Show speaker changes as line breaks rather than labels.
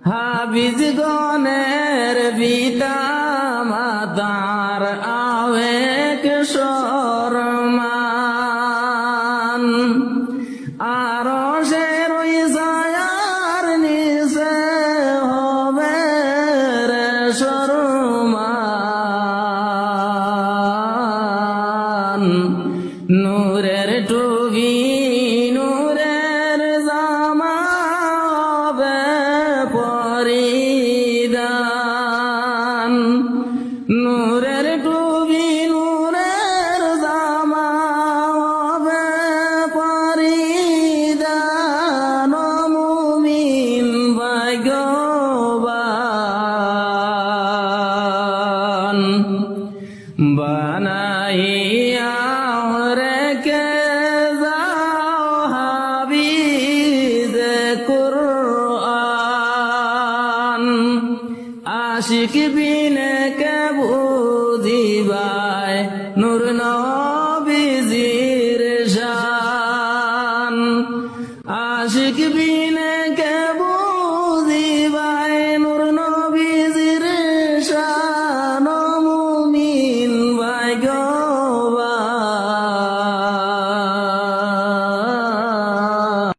হাবিজ গণের পিতা মাতার আবেগ সরমান আরশের ওই ছায়ার নিচে হবে রে সম্মান নূরের টুবি নূরের জামা হবে পরিধান নূরের টুবি নূরের জামা হবে পরিধান মুমিন ভাগ্যবান বানাইয়া রেখে যাও হাবিজ কুরআন আশিক বিনে কে বুঝিবায় নূর নবীজির শান আশিক বিনে কে